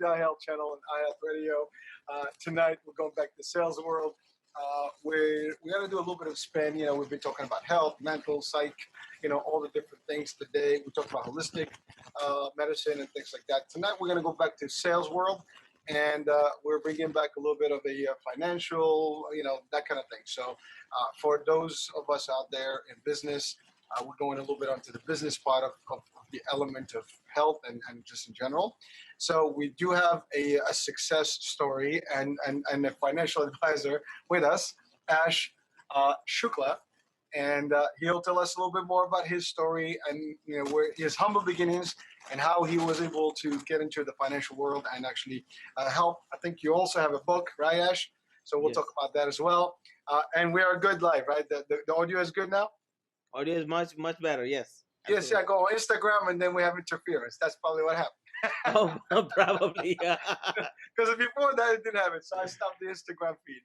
iHealth channel and iHealth Radio. Tonight, we're going back to the sales world. We're going to do a little bit of spin. We've been talking about health, mental, psych, all the different things today. We talked about holistic medicine and things like that. Tonight, we're going to go back to sales world. And we're bringing back a little bit of a financial, that kind of thing. So for those of us out there in business, we're going a little bit onto the business part of the element of health and just in general. So we do have a success story and a financial advisor with us, Ash Shukla. And he'll tell us a little bit more about his story and where his humble beginnings and how he was able to get into the financial world and actually help. I think you also have a book, right, Ash? So we'll talk about that as well. And we are good live, right? The audio is good now? Audio is much better, yes. Yes, yeah, go on Instagram and then we have interference. That's probably what happened. Oh, probably, yeah. Because before that, it didn't have it. So I stopped the Instagram feed.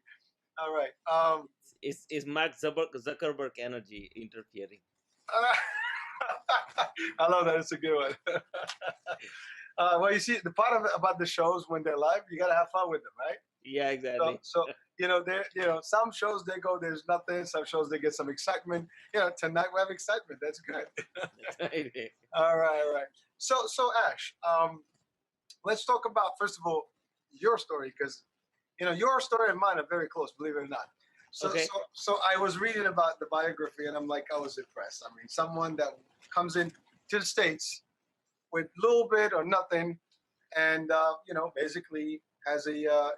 All right. It's Mark Zuckerberg energy interfering. I love that. It's a good one. Well, you see, the part about the shows when they're live, you gotta have fun with them, right? Yeah, exactly. So some shows they go, there's nothing. Some shows they get some excitement. Tonight we have excitement. That's good. All right. So Ash, let's talk about first of all your story because your story and mine are very close, believe it or not. So I was reading about the biography and I'm like, I was impressed. I mean, someone that comes in to the States with a little bit or nothing and, basically has a,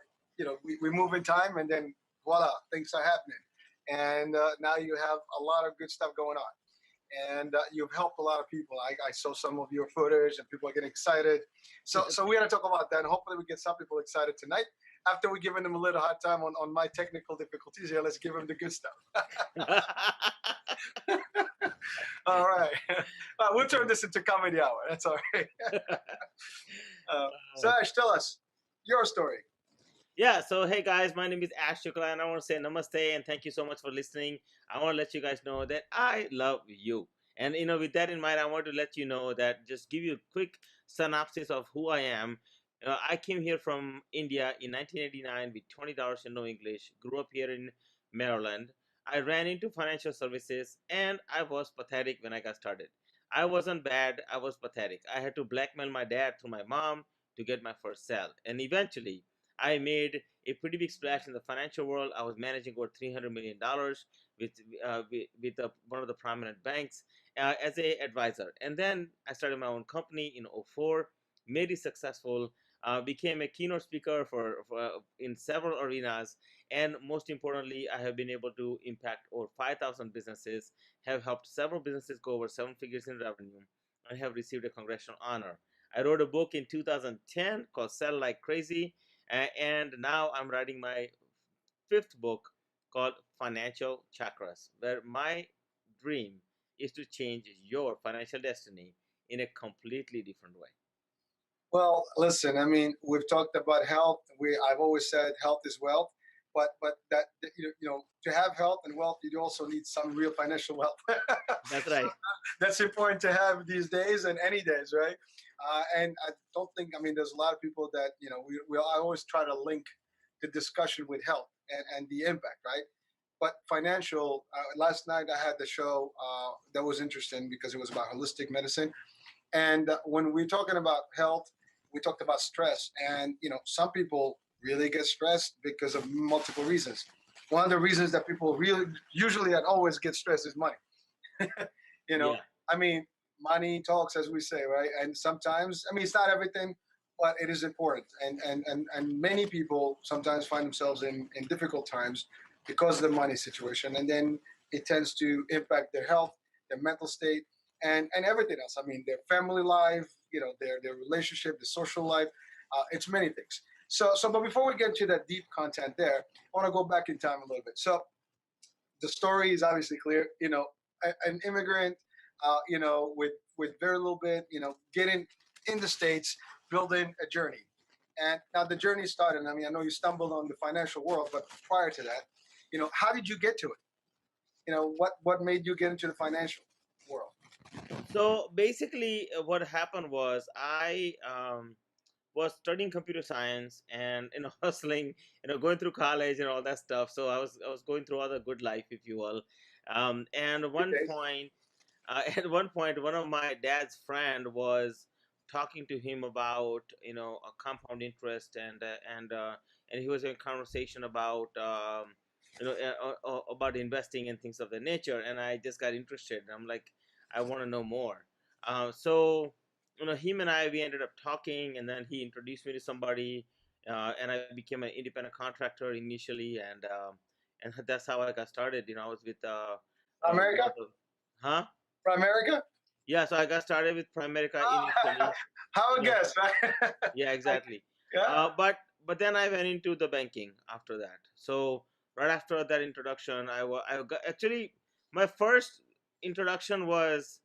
we move in time and then voila, things are happening. And now you have a lot of good stuff going on. And you've helped a lot of people. I saw some of your footage and people are getting excited. So we're going to talk about that and hopefully we get some people excited tonight. After we're giving them a little hard time on my technical difficulties here, let's give them the good stuff. All right. We'll turn this into comedy hour. That's all right. So Ash, tell us your story. Yeah, so hey guys, my name is Ash Shukla and I want to say namaste and thank you so much for listening. I want to let you guys know that I love you. And with that in mind, I want to let you know that just give you a quick synopsis of who I am. I came here from India in 1989 with $20 and no English, grew up here in Maryland. I ran into financial services and I was pathetic when I got started. I wasn't bad, I was pathetic. I had to blackmail my dad through my mom to get my first sale. And eventually, I made a pretty big splash in the financial world. I was managing over $300 million with one of the prominent banks as an advisor. And then I started my own company in 2004, made it successful, became a keynote speaker for in several arenas. And most importantly, I have been able to impact over 5,000 businesses, have helped several businesses go over 7 figures in revenue, and have received a congressional honor. I wrote a book in 2010 called Sell Like Crazy. And now I'm writing my 5th book called Financial Chakras, where my dream is to change your financial destiny in a completely different way. Well, listen, I mean, we've talked about health. I've always said health is wealth, but that to have health and wealth, you also need some real financial wealth. That's right. That's important to have these days and any days, right? And I don't think, there's a lot of people that, I always try to link the discussion with health and the impact, right? But financial, last night I had the show that was interesting because it was about holistic medicine. And when we're talking about health, we talked about stress. And, some people really get stressed because of multiple reasons. One of the reasons that people really usually and always get stressed is money. Yeah. Money talks, as we say, right? And sometimes, it's not everything, but it is important. And many people sometimes find themselves in difficult times because of the money situation. And then it tends to impact their health, their mental state, and everything else. Their family life, their relationship, the social life. It's many things. But before we get to that deep content there, I want to go back in time a little bit. So the story is obviously clear. An immigrant, with very little bit, getting in the States, building a journey. And now the journey started. I know you stumbled on the financial world, but prior to that, how did you get to it? What made you get into the financial world? So basically what happened was I was studying computer science and hustling, going through college and all that stuff. So I was going through all the good life, if you will. And Okay. at one point, one of my dad's friend was talking to him about a compound interest, and he was in conversation about about investing and things of that nature, and I just got interested. I'm like, I want to know more. So him and we ended up talking, and then he introduced me to somebody, and I became an independent contractor initially, and that's how I got started. I was with one America? of the, huh? From America? Yeah, so I got started with Primerica Ah, initially. how You a know, guess, right? yeah, I, exactly. yeah. But then I went into the banking after that. So right after that introduction, I got, actually, my first introduction was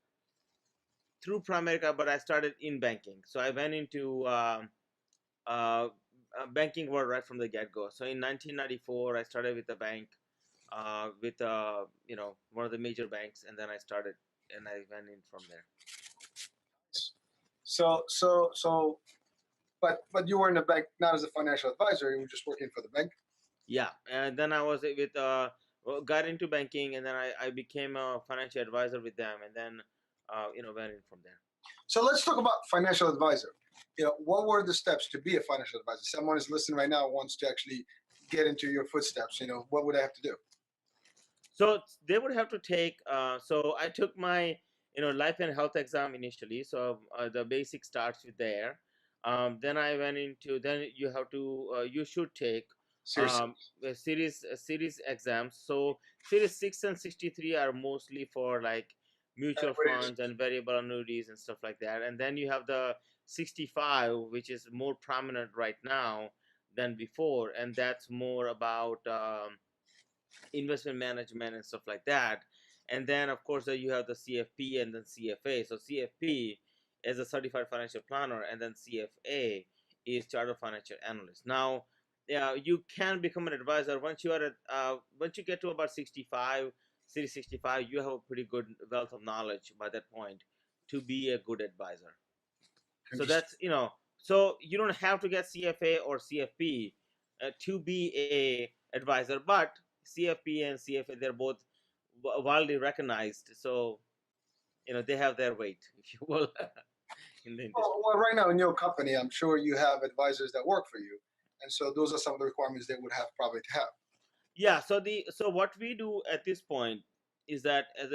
through Primerica, but I started in banking. So I went into uh, banking world right from the get go. So in 1994, I started with the bank, with one of the major banks, and then I started and I went in from there. So, but you were in the bank not as a financial advisor. You were just working for the bank. Yeah, and then I was with got into banking, and then I became a financial advisor with them, and then went in from there. So let's talk about financial advisor. What were the steps to be a financial advisor? Someone is listening right now wants to actually get into your footsteps. What would I have to do? So they would have to take. So I took my life and health exam initially. So the basic starts with there. Then I went into, then you have to you should take Seriously. a series exams. So series 6 and 63 are mostly for like mutual Equities. funds and variable annuities and stuff like that. And then you have the 65, which is more prominent right now than before, and that's more about investment management and stuff like that. And then, of course, you have the CFP and then CFA. So CFP is a certified financial planner, and then CFA is chartered financial analyst. Now, yeah, you can become an advisor once you are once you get to about 65, Series 65. You have a pretty good wealth of knowledge by that point to be a good advisor. So Interesting. that's so you don't have to get CFA or CFP to be a advisor, but CFP and CFA, they're both widely recognized, so they have their weight, if you will, in the industry. Well, right now in your company, I'm sure you have advisors that work for you, and so those are some of the requirements they would have probably to have. Yeah, so what we do at this point is that as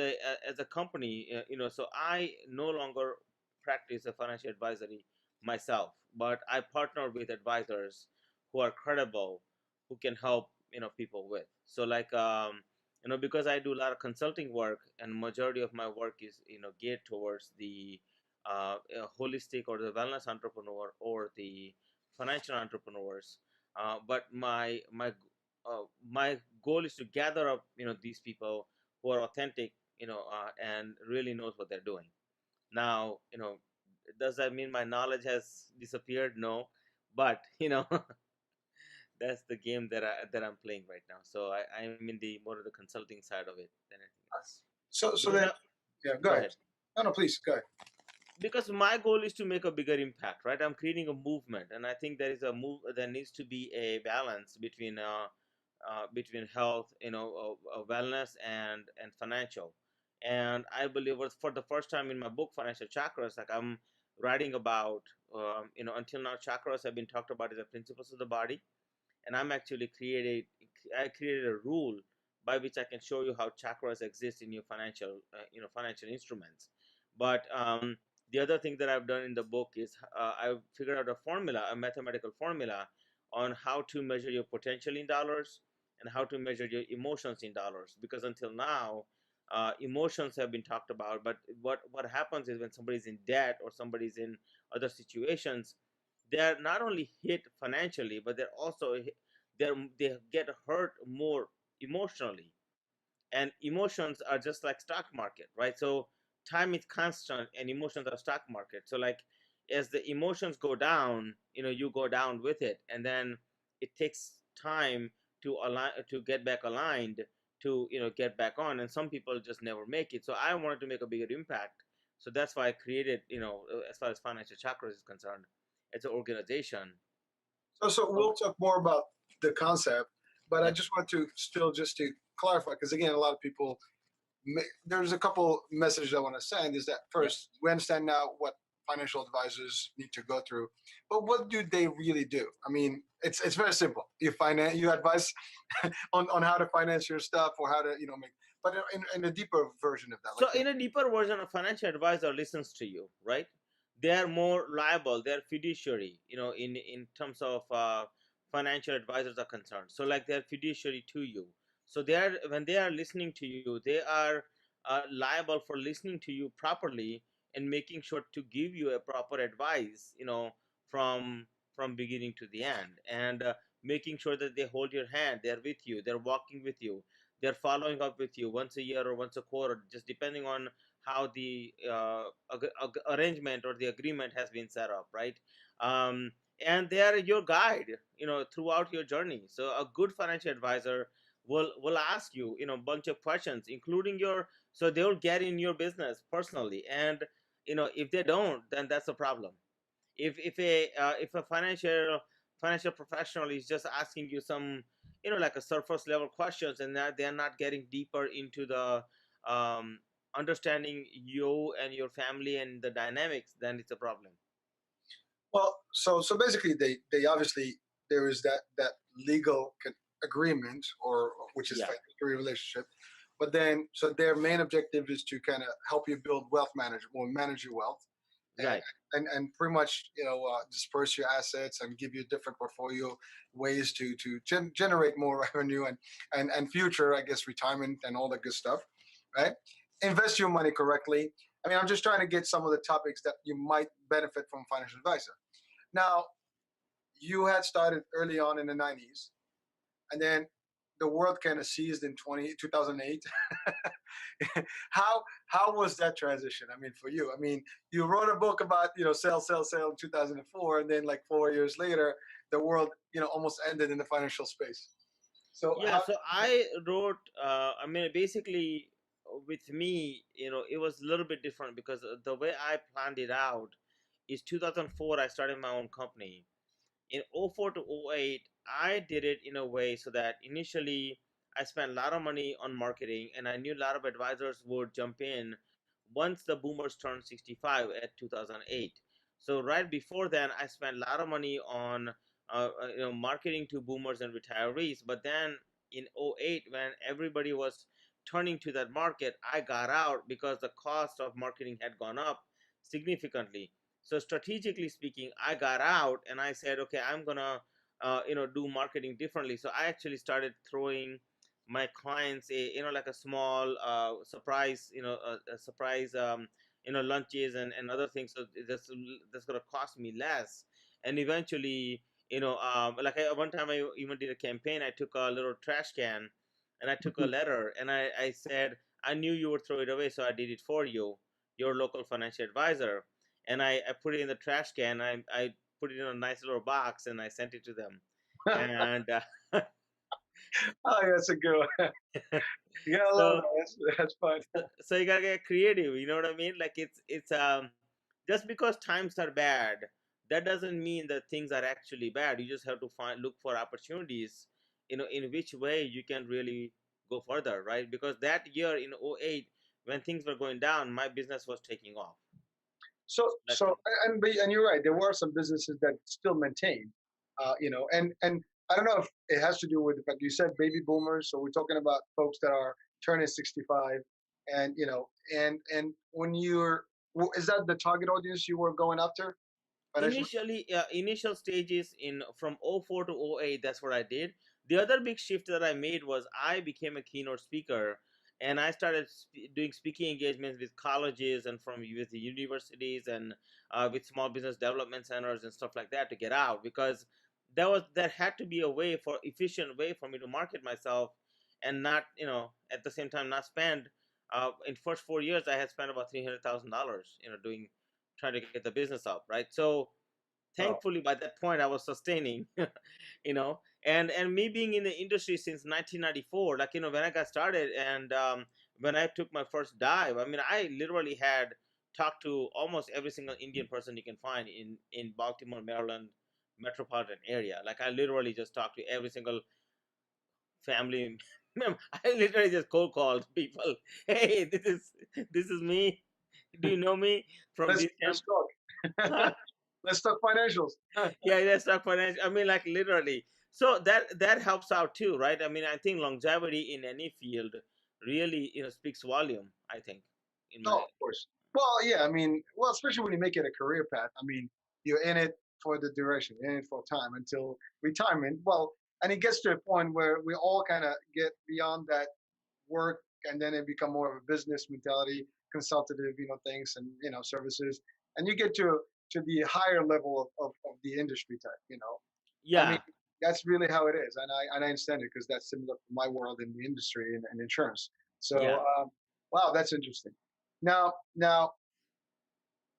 a company, so I no longer practice a financial advisory myself, but I partner with advisors who are credible, who can help people with. So like because I do a lot of consulting work, and majority of my work is geared towards the holistic or the wellness entrepreneur or the financial entrepreneurs. But my goal is to gather up these people who are authentic, and really knows what they're doing. Now, does that mean my knowledge has disappeared? No, but that's the game that I'm playing right now. So I'm in the more of the consulting side of it than anything else. So Because then, yeah, go go ahead. ahead. No, please go ahead. Because my goal is to make a bigger impact, right? I'm creating a movement, and I think there needs to be a balance between health, wellness, and financial. And I believe for the first time in my book, Financial Chakras, like I'm writing about, until now, chakras have been talked about as the principles of the body, and I created a rule by which I can show you how chakras exist in your financial instruments. But the other thing that I've done in the book is I've figured out a mathematical formula on how to measure your potential in dollars and how to measure your emotions in dollars. Because until now, emotions have been talked about, but what happens is when somebody's in debt or somebody's in other situations, they're not only hit financially, but they get hurt more emotionally. And emotions are just like stock market, right? So time is constant and emotions are stock market. So like as the emotions go down, you go down with it, and then it takes time to align, to get back aligned, to get back on, and some people just never make it. So I wanted to make a bigger impact, so that's why I created, as far as Financial Chakras is concerned, as an organization. So we'll talk more about the concept, but I Yeah. just want to still just to clarify, because again, a lot of people, there's a couple messages I want to send. Is that Yeah. first, we understand now what financial advisors need to go through, but what do they really do? I mean, it's very simple. You advise on how to finance your stuff or how to make, but in a deeper version of that, So like in a deeper version, a financial advisor listens to you, right? They are more liable. They are fiduciary, in terms of financial advisors are concerned. So like they are fiduciary to you. So they are when they are listening to you, they are liable for listening to you properly and making sure to give you a proper advice, from beginning to the end, and making sure that they hold your hand. They are with you. They're walking with you. They're following up with you once a year or once a quarter, just depending on how the arrangement or the agreement has been set up, right? um, and they are your guide, throughout your journey. So a good financial advisor will ask you, a bunch of questions, including your, so they will get in your business personally. And if they don't, then that's a problem. If a financial professional is just asking you some, like a surface level questions, and that they're not getting deeper into the um, understanding you and your family and the dynamics, then it's a problem. well, so basically, they obviously, there is that legal agreement, or which is Yeah. fiduciary relationship, but then so their main objective is to kind of help you build wealth management or manage your wealth, and Right. and pretty much disperse your assets and give you different portfolio ways to generate more revenue and future, I guess, retirement and all that good stuff, right? Invest your money correctly. I mean, I'm just trying to get some of the topics that you might benefit from a financial advisor. Now, you had started early on in the 90s, and then the world kind of seized in 2008. How was that transition? I mean, for you, I mean, you wrote a book about sell, sell, sell in 2004, and then like 4 years later, the world almost ended in the financial space. So Yeah, how? so I wrote, I mean, basically, with me, it was a little bit different because the way I planned it out is 2004, I started my own company. In '04 to '08, I did it in a way so that initially I spent a lot of money on marketing, and I knew a lot of advisors would jump in once the boomers turned 65 at 2008. So right before then, I spent a lot of money on marketing to boomers and retirees. But then in '08, when everybody was turning to that market, I got out because the cost of marketing had gone up significantly. So strategically speaking, I got out and I said, okay, I'm gonna do marketing differently. So I actually started throwing my clients like a small surprise, a surprise lunches and other things. So that's gonna cost me less. And eventually, like one time I even did a campaign. I took a little trash can and I took a letter, and I said, I knew you would throw it away, so I did it for you, your local financial advisor. And I put it in the trash can. I put it in a nice little box and I sent it to them. And Oh, yeah, that's a good one. You gotta love so that. That's fun. so you gotta get creative. You know what I mean? Like it's just because times are bad, that doesn't mean that things are actually bad. You just have to look for opportunities, in which way you can really go further, right? Because that year in '08, when things were going down, my business was taking off. So Like, so and you're right. There were some businesses that still maintain, and I don't know if it has to do with the fact you said baby boomers. So we're talking about folks that are turning 65, and and when is that the target audience you were going after financially? initial stages in from '04 to '08, that's what I did. The other big shift that I made was I became a keynote speaker, and I started doing speaking engagements with colleges and with the universities, and with small business development centers and stuff like that, to get out, because there had to be a way, for efficient way for me to market myself, and not, at the same time, not spend, in first 4 years I had spent about $300,000, doing, trying to get the business up, right? So Oh, thankfully by that point I was sustaining, and me being in the industry since 1994, like, when I got started, and when I took my first dive, I mean, I literally had talk to almost every single Indian person you can find in Baltimore, Maryland metropolitan area. Like I literally just talk to every single family member. I literally just cold called people. Hey, this is me. Do you know me from Let's this let's camp? talk. Let's talk financials. Yeah, that's not financial. I mean, like literally. So that helps out too, right? I mean, I think longevity in any field really speaks volume. I think in Oh, my of course. Well, yeah. I mean, well, especially when you make it a career path. I mean, you're in it for the duration, you're in it for time until retirement. Well, and it gets to a point where we all kind of get beyond that work, and then it become more of a business mentality, consultative, things and services, and you get to the higher level of the industry type. I mean, yeah, that's really how it is, and I understand it because that's similar to my world in the industry and insurance. yeah. So, wow, that's interesting. Now,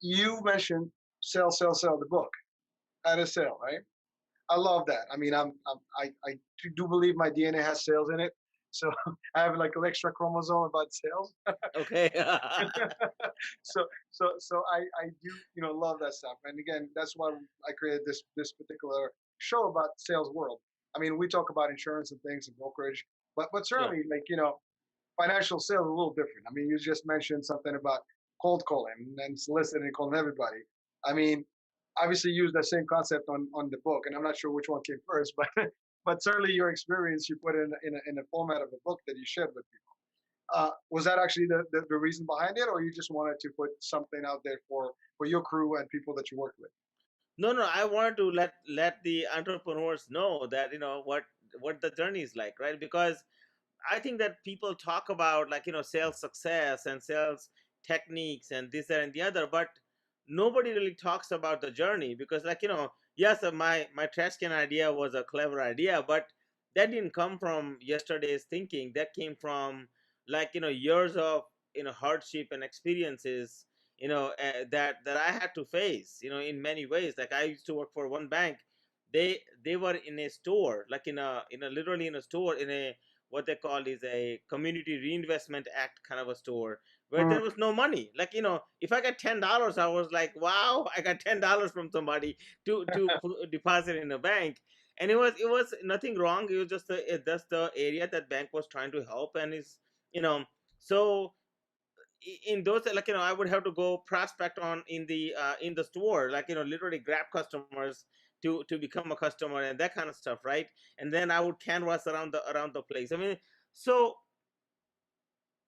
you mentioned sell, sell, sell the book at a sale, right? I love that. I mean, I do believe my DNA has sales in it, so I have like an extra chromosome about sales. Okay. So I do love that stuff. And again, that's why I created this particular show about sales world. I mean, we talk about insurance and things and brokerage, but Yeah, certainly like financial sales are a little different. I mean, you just mentioned something about cold calling and soliciting and calling everybody. I mean, obviously use that same concept on the book, and I'm not sure which one came first, but but certainly your experience you put in a format of a book that you shared with people. Was that actually the reason behind it, or you just wanted to put something out there for your crew and people that you work with? no, no. I wanted to let the entrepreneurs know that what the journey is like, right? Because I think that people talk about like sales success and sales techniques and this that, and the other, but nobody really talks about the journey because like yes, my trash can idea was a clever idea, but that didn't come from yesterday's thinking. That came from like years of hardship and experiences that I had to face in many ways. Like I used to work for one bank. They were in a store, like in a literally in a store in a what they call is a community reinvestment act kind of a store where Mm. there was no money. Like if I got $10, I was like, wow, I got $10 from somebody to deposit in a bank. And it was nothing wrong. It was just that's the area that bank was trying to help. And is you know so in those, like I would have to go prospect on in the store, like literally grab customers to become a customer and that kind of stuff, right? And then I would canvas around the place. I mean, so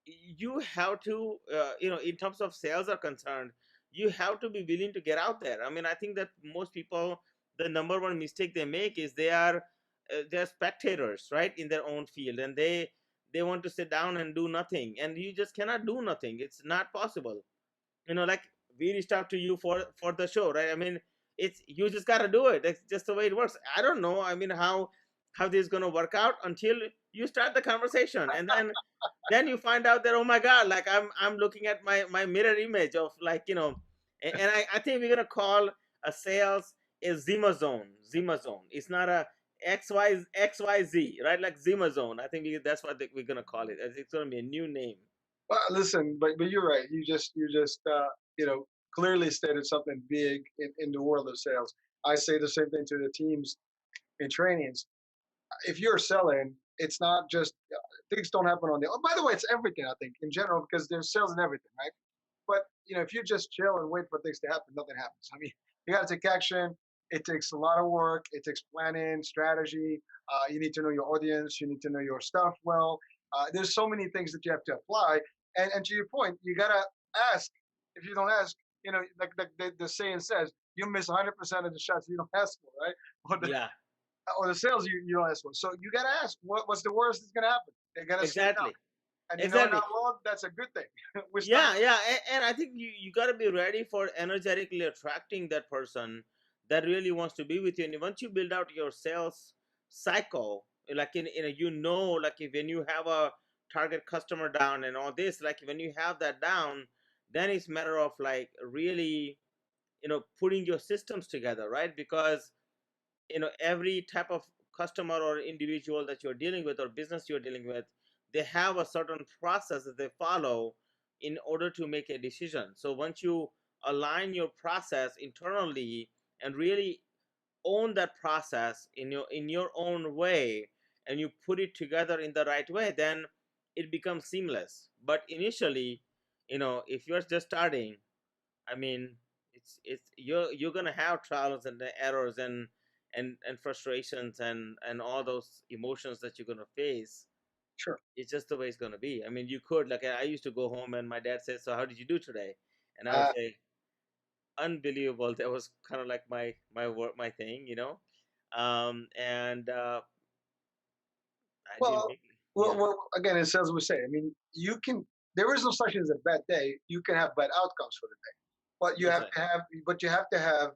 you have to in terms of sales are concerned, you have to be willing to get out there. I mean, I think that most people, the number one mistake they make is they're spectators, right, in their own field, and they want to sit down and do nothing, and you just cannot do nothing. It's not possible. Like we reached out to you for the show, right? I mean, it's you just got to do it. It's just the way it works. I don't know, I mean, how this is going to work out until you start the conversation, and then you find out that, oh my god, like I'm looking at my mirror image of like and I think we're going to call a sales a zima zone. It's not a xyz, right? Like zima zone. I think that's what we're going to call it. It's going to be a new name. Well, listen, but you're right. You just clearly stated something big in the world of sales. I say the same thing to the teams in trainings. If you're selling, it's not just things don't happen on the. Oh, by the way, it's everything. I think in general because there's sales and everything, right? But if you just chill and wait for things to happen, nothing happens. I mean, you got to take action. It takes a lot of work. It takes planning, strategy. You need to know your audience. You need to know your stuff well. There's so many things that you have to apply. And to your point, you gotta ask. If you don't ask, like the saying says, you miss 100% of the shots you don't ask for, right? Or the, Yeah, or the sales you don't ask for. So you gotta ask, what's the worst that's gonna happen? They gotta say no. exactly. And in Exactly. our world, that's a good thing. We're stuck. Yeah, yeah, and I think you got to be ready for energetically attracting that person that really wants to be with you. And once you build out your sales cycle, like in a, like if when you have a target customer down and all this, like when you have that down, then it's matter of like really putting your systems together, right? Because every type of customer or individual that you're dealing with or business you're dealing with, they have a certain process that they follow in order to make a decision. So once you align your process internally and really own that process in your own way, and you put it together in the right way, then it becomes seamless. But initially, if you're just starting, I mean, it's you're gonna have trials and errors and frustrations and all those emotions that you're gonna face. Sure. It's just the way it's gonna be. I mean, you could, like, I used to go home and my dad says, "So how did you do today?" And I would Uh, say, "Unbelievable." That was kind of like my work, my thing, and I didn't well, make it. Yeah, again, it says we say. I mean, you can. There is no such thing as a bad day. You can have bad outcomes for the day, but that's right. you have to have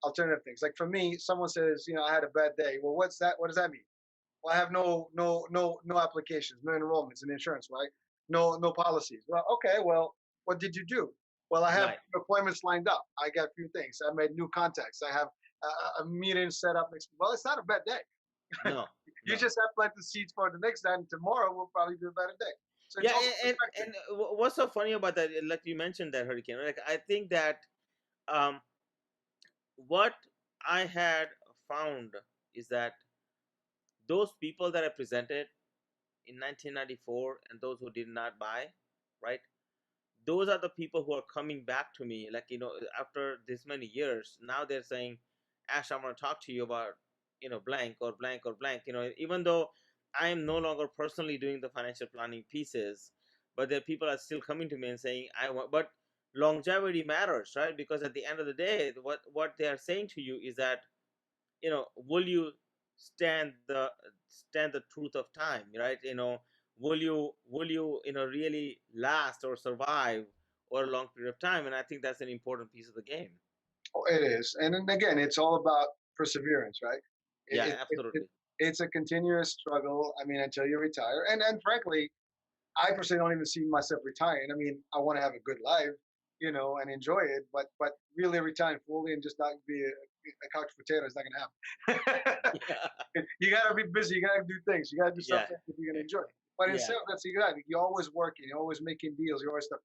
alternative things. Like for me, someone says, I had a bad day. Well, what's that? What does that mean? Well, I have no applications, no enrollments in insurance, right? No policies. Well, okay. Well, what did you do? Well, I have Right. appointments lined up. I got a few things. I made new contacts. I have a meeting set up next. Well, it's not a bad day. No, You no. just have planted seeds for the next day, and tomorrow will probably be a better day. So it's Yeah, also and perspective. what's so funny about that? Like you mentioned that hurricane. Like, I think that um, what I had found is that those people that I presented in 1994 and those who did not buy, right? Those are the people who are coming back to me, like, after this many years. Now they're saying, "Ash, I want to talk to you about, blank or blank or blank." Even though I am no longer personally doing the financial planning pieces, but there people are still coming to me and saying, "I want." But longevity matters, right? Because at the end of the day, what they are saying to you is that, will you stand the stand the truth of time, right? Will you really last or survive over a long period of time? And I think that's an important piece of the game. Oh, it is, and then again, it's all about perseverance, right? Yeah, It absolutely. it's a continuous struggle. I mean, until you retire, and frankly, I personally don't even see myself retiring. I mean, I want to have a good life, and enjoy it. But really retiring fully and just not be a couch potato is not going to happen. Yeah. You got to be busy. You got to do things. You got to do Yeah. something that you're going to enjoy. But in Yeah. sales, that's exactly. You're always working. You're always making deals. You're always stuff.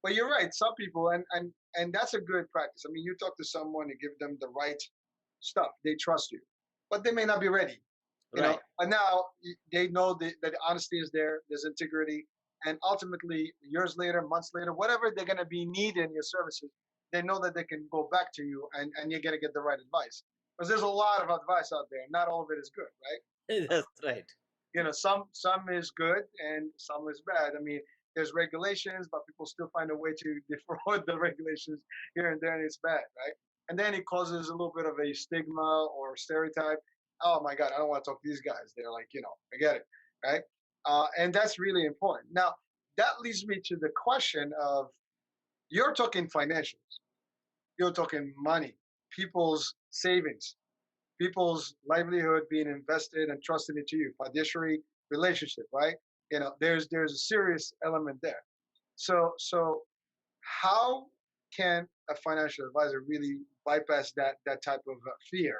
But you're right. Some people, and that's a good practice. I mean, you talk to someone, you give them the right stuff. They trust you, but they may not be ready. Right. But now they know that honesty is there. There's integrity, and ultimately, years later, months later, whatever they're going to be needing your services, they know that they can go back to you, and you're going to get the right advice. Because there's a lot of advice out there. Not all of it is good, right? That's right. Some is good and some is bad. I mean, there's regulations, but people still find a way to defraud the regulations here and there, and it's bad, right? And then it causes a little bit of a stigma or stereotype. Oh my God, I don't want to talk to these guys. They're like, forget it, right? And that's really important. Now, that leads me to the question of, you're talking financials, you're talking money, people's savings, people's livelihood being invested and trusted into you, fiduciary relationship, right? There's a serious element there. So how can a financial advisor really bypass that type of fear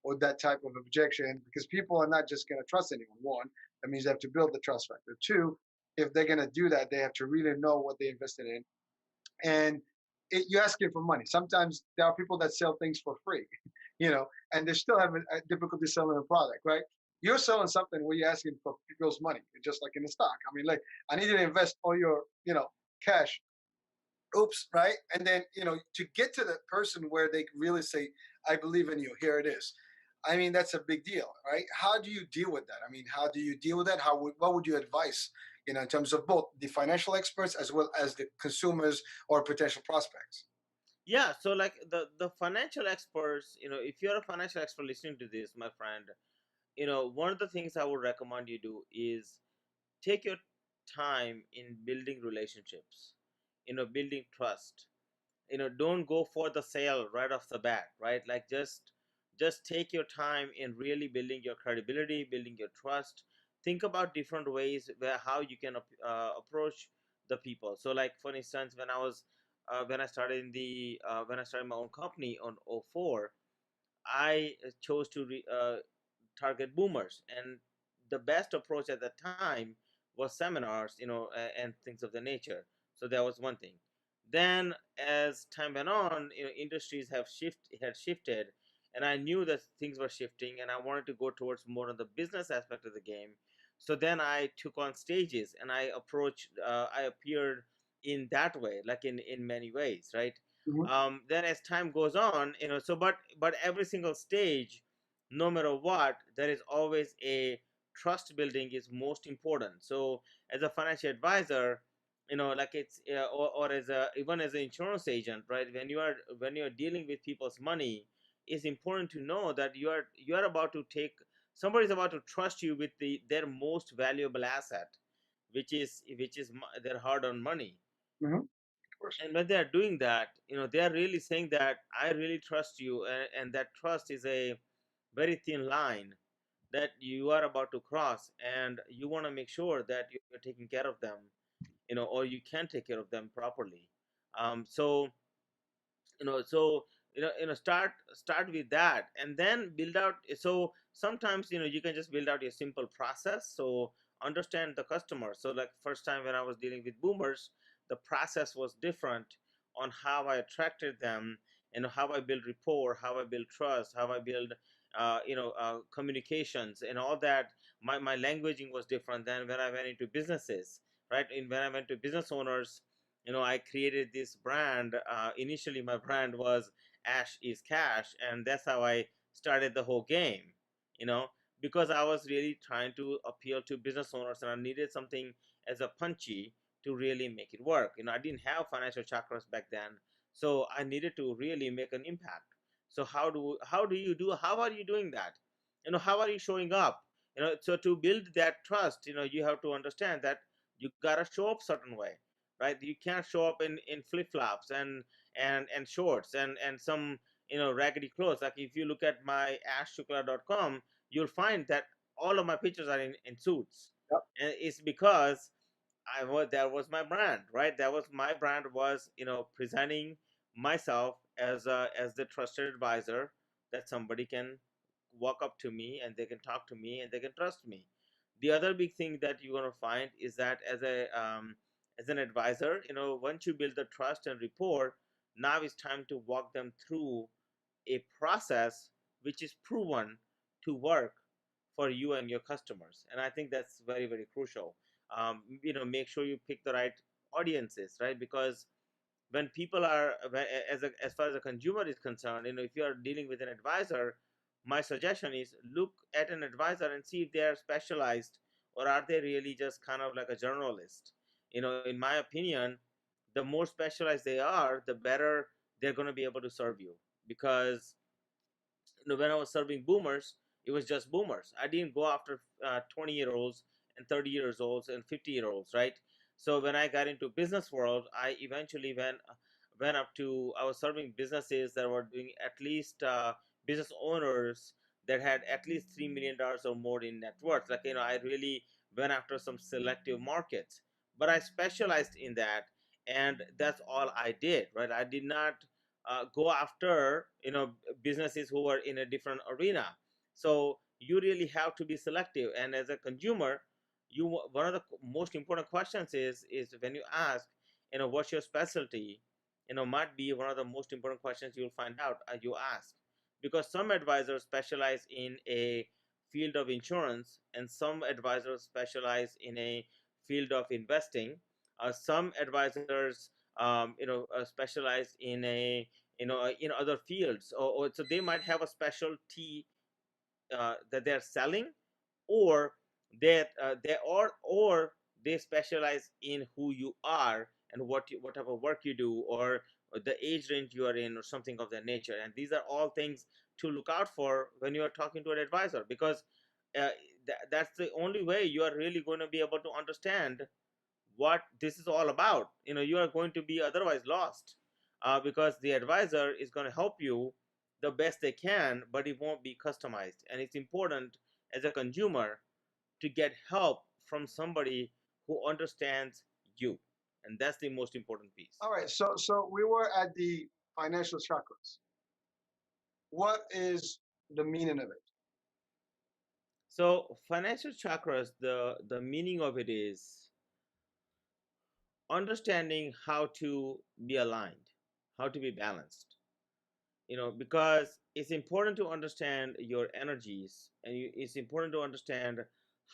or that type of objection? Because people are not just going to trust anyone. One, that means they have to build the trust factor. Two, if they're going to do that, they have to really know what they invested in. And you're asking for money. Sometimes there are people that sell things for free, and they still have a difficulty selling a product, right? You're selling something where you're asking for people's money, just like in the stock. I mean, like, I need you to invest all your, cash. Oops, right? And then, to get to the person where they really say, I believe in you, here it is. I mean, that's a big deal, right? How do you deal with that? I mean, how do you deal with that? What would you advise, in terms of both the financial experts as well as the consumers or potential prospects? Yeah, so like the financial experts, if you're a financial expert listening to this, my friend, one of the things I would recommend you do is take your time in building relationships, building trust. Don't go for the sale right off the bat, right? Like, just take your time in really building your credibility, building your trust. Think about different ways where how you can approach the people. So, like, for instance, when I started when I started my own company on '04, I chose to target boomers, and the best approach at that time was seminars, and things of the nature. So that was one thing. Then as time went on, industries had shifted, and I knew that things were shifting, and I wanted to go towards more of the business aspect of the game. So then I took on stages, and I appeared in that way, like in many ways, right? Mhm. Then as time goes on, but every single stage, no matter what, there is always a trust building is most important. So as a financial advisor, like it's or as a even as an insurance agent, right? When you are dealing with people's money, it's important to know that you are about to take somebody's about to trust you with their most valuable asset, which is their hard-earned money. Mhm. Of course. And when they are doing that, they are really saying that I really trust you, and that trust is a very thin line that you are about to cross, and you want to make sure that you're taking care of them, or you can take care of them properly. So start with that, and then build out. So sometimes you can just build out a simple process. So understand the customer. So like first time when I was dealing with boomers, the process was different on how I attracted them, and how I build rapport, how I build trust, how I build communications and all that. My languaging was different than when I went into businesses, right? When I went to business owners, I created this brand. Initially my brand was Ash is Cash, and that's how I started the whole game, you know because I was really trying to appeal to business owners, and I needed something as a punchy to really make it work. I didn't have financial chakras back then, so I needed to really make an impact. So how are you doing that? How are you showing up? So to build that trust, you have to understand that you gotta show up certain way, right? You can't show up in flip-flops and shorts and some raggedy clothes. Like if you look at my ashshukla.com, you'll find that all of my pictures are in suits. Yep. And it's because that was my brand, right? That was my brand, was presenting myself as the trusted advisor, that somebody can walk up to me and they can talk to me and they can trust me. The other big thing that you're going to find is that as an advisor, once you build the trust and rapport, now it's time to walk them through a process which is proven to work for you and your customers. And I think that's very, very crucial. Make sure you pick the right audiences, right? Because when people are as far as a consumer is concerned, if you are dealing with an advisor, my suggestion is look at an advisor and see if they are specialized, or are they really just kind of like a journalist. In my opinion, the more specialized they are, the better they're going to be able to serve you. Because when I was serving boomers, it was just boomers. I didn't go after 20-year-olds and 30 years olds and 50-year-olds, right? So when I got into business world, I eventually went up to, I was serving businesses that were doing at least business owners that had at least $3 million or more in net worth. Like, I really went after some selective markets, but I specialized in that, and that's all I did, right? I did not go after businesses who are in a different arena. So you really have to be selective. And as a consumer, one of the most important questions is when you ask, what's your specialty, might be one of the most important questions you'll find out you ask. Because some advisors specialize in a field of insurance, and some advisors specialize in a field of investing. Some advisors specialize in other fields, or so they might have a specialty that they're selling, or or they specialize in who you are and what type of work you do, or the age range you are in, or something of that nature. And these are all things to look out for when you are talking to an advisor, because uh, that's the only way you are really going to be able to understand what this is all about. You are going to be otherwise lost, because the advisor is going to help you the best they can, but it won't be customized. And it's important as a consumer to get help from somebody who understands you, and that's the most important piece. All right. So we were at the financial chakras. What is the meaning of it? So financial chakras, the meaning of it is understanding how to be aligned, how to be balanced. Because it's important to understand your energies, and it's important to understand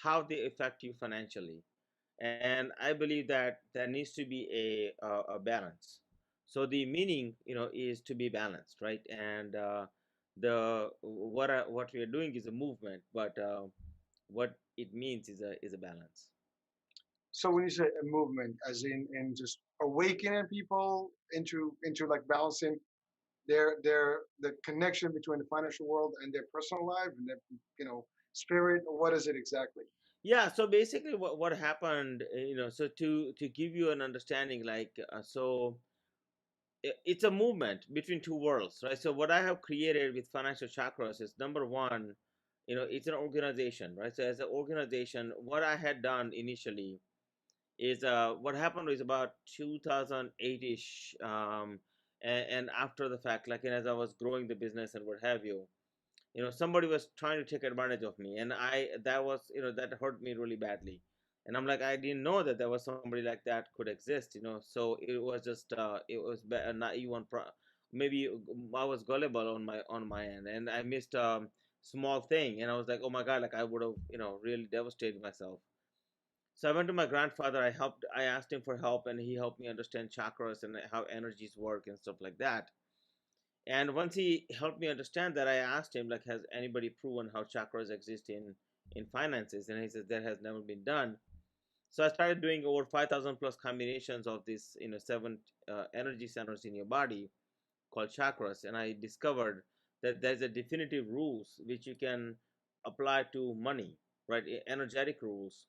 how they affect you financially. And I believe that there needs to be a balance. So the meaning, is to be balanced, right? And the what we are doing is a movement, but what it means is a balance. So when you say a movement, as in just awakening people into like balancing their the connection between the financial world and their personal life and their spirit, or what is it exactly? Yeah, so basically what happened, so to give you an understanding, like, so it's a movement between two worlds, right? So what I have created with Financial Chakras is, number one, it's an organization, right? So as an organization, what I had done initially is, what happened was about 2008ish, and after the fact, like, as I was growing the business and what have you, somebody was trying to take advantage of me, and that was, that hurt me really badly. And I'm like, I didn't know that there was somebody like that could exist, so it was just, it was naive on maybe I was gullible on my end, and I missed a small thing, and I was like, oh my god, like I would have, really devastated myself. So I went to my grandfather. I asked him for help, and he helped me understand chakras and how energies work and stuff like that. And once he helped me understand that, I asked him, like, has anybody proven how chakras exist in finances? And he says that has never been done. So I started doing over 5,000 plus combinations of these, seven energy centers in your body called chakras, and I discovered that there's a definitive rules which you can apply to money, right? Energetic rules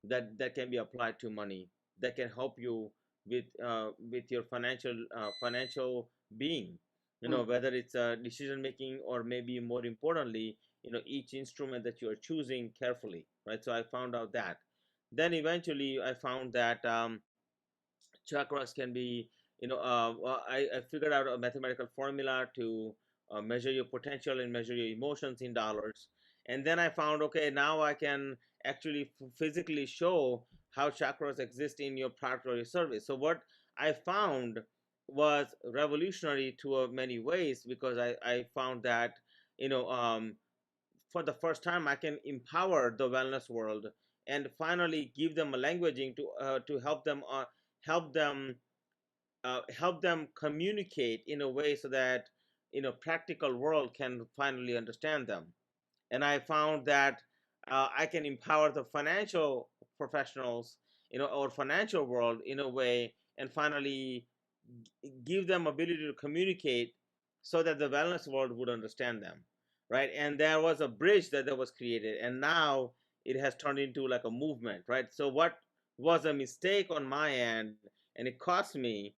that can be applied to money, that can help you with your financial being, Mm. whether it's decision making, or maybe more importantly, each instrument that you are choosing carefully, right? So I found out that. Then eventually I found that, chakras can be, well, I figured out a mathematical formula to measure your potential and measure your emotions in dollars. And then I found, okay, now I can actually physically show how chakras exist in your product or your service. So what I found was revolutionary to many ways, because I found that, for the first time I can empower the wellness world, and finally give them a languaging to help them help them communicate in a way so that, practical world can finally understand them. And I found that I can empower the financial professionals, or financial world in a way, and finally give them ability to communicate so that the wellness world would understand them, right? And there was a bridge that was created, and now it has turned into like a movement, right? So what was a mistake on my end, and it cost me,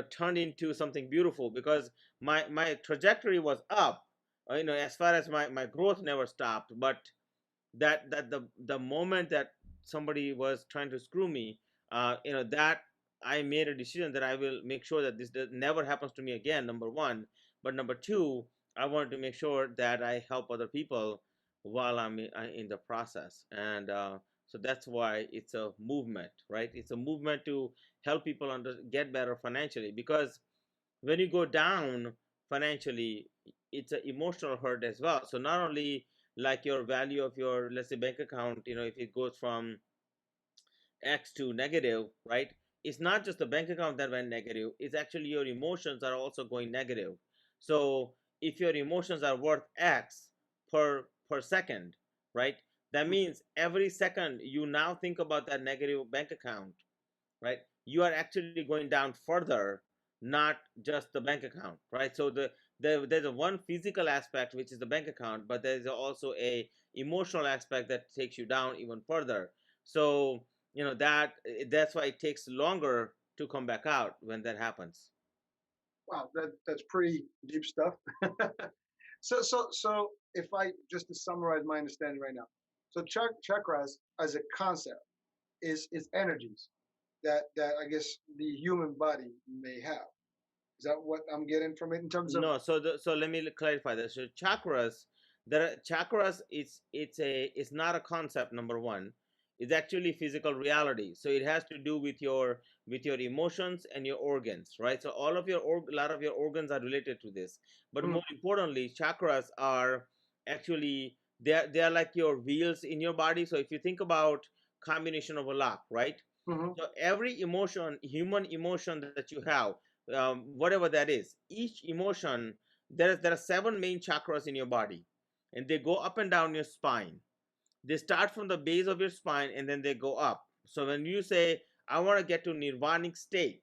turned into something beautiful, because my trajectory was up, as far as my growth never stopped. But that the moment that somebody was trying to screw me, that I made a decision that I will make sure that this never happens to me again, number one. But number two, I wanted to make sure that I help other people while I'm in the process. And so that's why it's a movement, right? It's a movement to help people get better financially, because when you go down financially, it's an emotional hurt as well. So not only like your value of your, let's say, bank account, if it goes from X to negative, right? It's not just the bank account that went negative, it's actually your emotions are also going negative. So if your emotions are worth X per second, right? That means every second you now think about that negative bank account, right? You are actually going down further, not just the bank account, right? So there's a one physical aspect, which is the bank account, but there's also a emotional aspect that takes you down even further. So that's why it takes longer to come back out when that happens. Wow, that's pretty deep stuff. So if I just to summarize my understanding right now, so chakras as a concept is energies that I guess the human body may have. Is that what I'm getting from it in terms of? No, so let me clarify this. So chakras, chakras, it's not a concept. Number one, it's actually physical reality. So it has to do with your with your emotions and your organs, right? So all of your a lot of your organs are related to this. But Mm-hmm. more importantly, chakras are actually, they are like your wheels in your body. So if you think about combination of a lock, right? Mm-hmm. So every emotion, human emotion that you have, whatever that is, each emotion, there are seven main chakras in your body, and they go up and down your spine. They start from the base of your spine and then they go up. So when you say, I want to get to nirvanic state,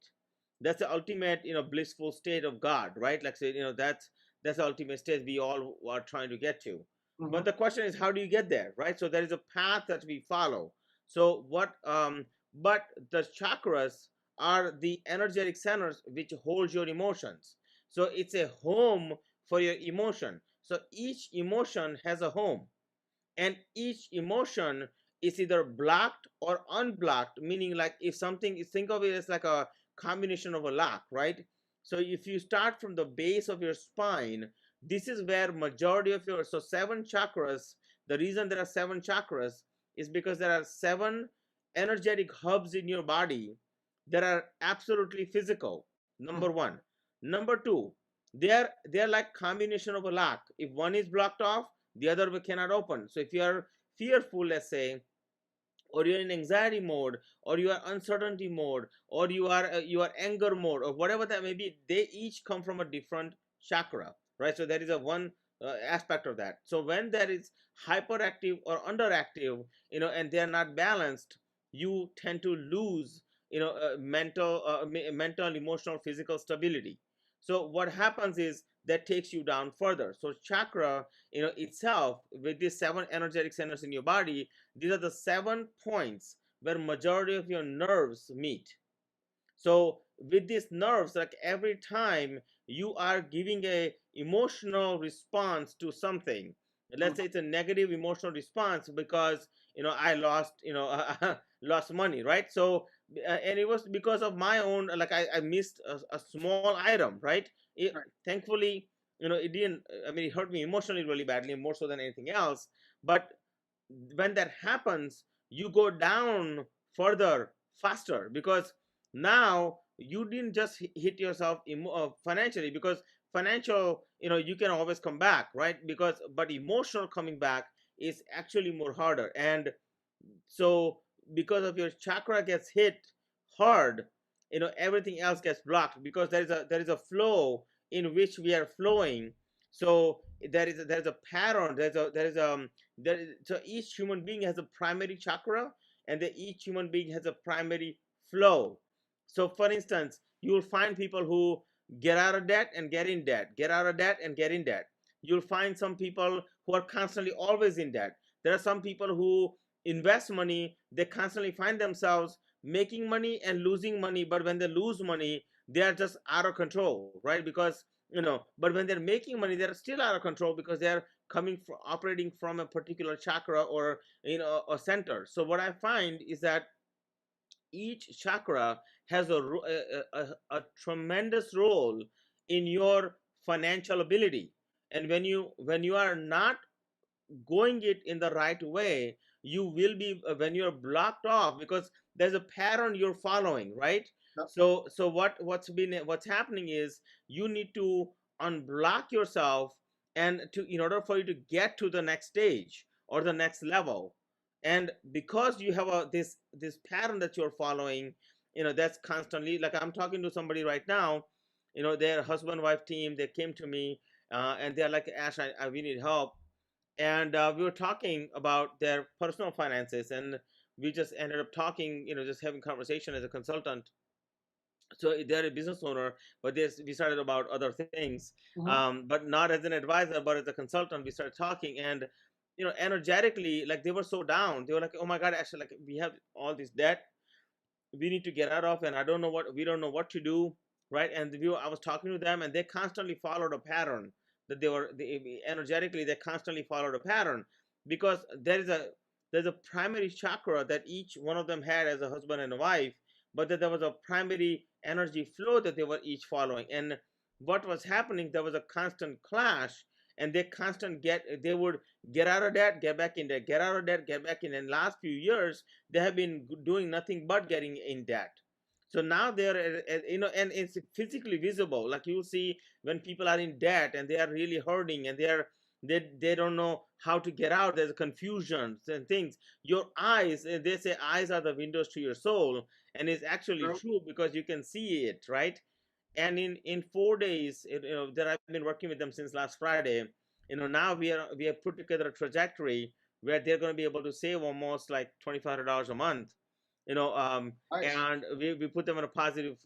that's the ultimate, blissful state of God, right? Like, say, that's the ultimate state we all are trying to get to. Mm-hmm. But the question is, how do you get there, right? So there is a path that we follow. So but the chakras are the energetic centers which hold your emotions. So it's a home for your emotion. So each emotion has a home, and each emotion is either blocked or unblocked, meaning, like, if something is, think of it as like a combination of a lock, right? So if you start from the base of your spine, this is where majority of your, so seven chakras, the reason there are seven chakras is because there are seven energetic hubs in your body that are absolutely physical. Number one. Number two, they are like combination of a lock. If one is blocked off, the other way cannot open. So if you are fearful, let's say, or you're in anxiety mode, or you are uncertainty mode, or you are anger mode, or whatever that may be, they each come from a different chakra, right? So there is a one aspect of that. So when there is hyperactive or underactive, and they are not balanced, you tend to lose, mental, emotional, physical stability. So what happens is that takes you down further. So chakra, itself, with these seven energetic centers in your body, these are the 7 points where majority of your nerves meet. So with these nerves, like, every time you are giving a emotional response to something, let's say it's a negative emotional response because, I lost, lost money, right? So and it was because of my own, like, I missed a small item, right? Right. Thankfully, it didn't, I mean, it hurt me emotionally really badly, more so than anything else. But when that happens, you go down further, faster, because now you didn't just hit yourself financially, because financial, you can always come back, right? Because, but emotional coming back is actually more harder. And so because of your chakra gets hit hard, everything else gets blocked, because there is a flow in which we are flowing. So there is a pattern, so each human being has a primary chakra, and each human being has a primary flow. So for instance, you will find people who get out of debt and get in debt, get out of debt and get in debt. You'll find some people who are constantly always in debt. There are some people who invest money, they constantly find themselves making money and losing money, but when they lose money, they are just out of control, right? Because, but when they're making money, they're still out of control, because they're coming from, operating from a particular chakra, or, a center. So what I find is that each chakra has a tremendous role in your financial ability. And when you are not going it in the right way, you will be, when you're blocked off, because there's a pattern you're following, right? Yep. So what's happening is, you need to unblock yourself, and to in order for you to get to the next stage or the next level. And because you have this pattern that you're following, that's constantly, like, I'm talking to somebody right now, their husband wife team, they came to me, and they're like, Ash, we need help. And we were talking about their personal finances, and we just ended up talking, just having conversation as a consultant. So they're a business owner, but we started about other things, Mm-hmm. but not as an advisor, but as a consultant. We started talking, and energetically, like, they were so down. They were like, oh my god, actually, like, we have all this debt we need to get out of, and we don't know what to do, right? And I was talking to them, and they constantly followed a pattern, that energetically, they constantly followed a pattern, because there's a primary chakra that each one of them had as a husband and a wife, but that there was a primary energy flow that they were each following. And what was happening, there was a constant clash, and they would get out of debt, get back in debt, get out of debt, get back in. And last few years, they have been doing nothing but getting in debt. So now they're and it's physically visible. Like you'll see when people are in debt and they are really hurting and they don't know how to get out. There's confusion and things. Your eyes, they say eyes are the windows to your soul, and it's actually True. true because you can see it, right? And in 4 days, that I've been working with them since last Friday, now we have put together a trajectory where they're going to be able to save almost like $2,500 a month, you know um Nice. and we put them in a positive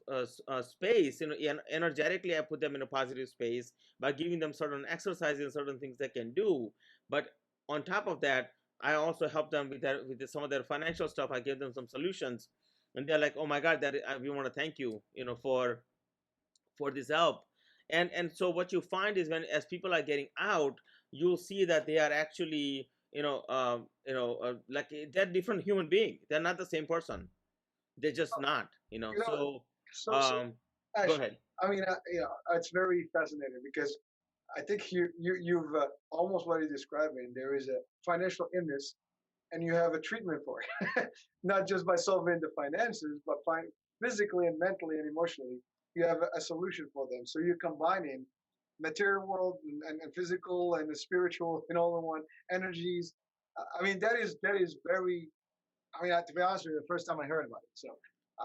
space, energetically. I put them in a positive space by giving them certain exercises and certain things they can do. But on top of that, I also help them with some of their financial stuff. I give them some solutions, and they're like, oh my god, we want to thank you, for this help. And so what you find is, when as people are getting out, you'll see that they are actually, like they're different human being. They're not the same person. They're just not, You know, so so um go Ash, ahead. I mean, it's very fascinating because I think you've almost what you're describing. There is a financial illness, and you have a treatment for it, not just by solving the finances, but physically and mentally and emotionally, you have a solution for them. So you're combining material world and physical and the spiritual in all in one energies. I mean, that is very. I mean, to be honest with you, the first time I heard about it. So,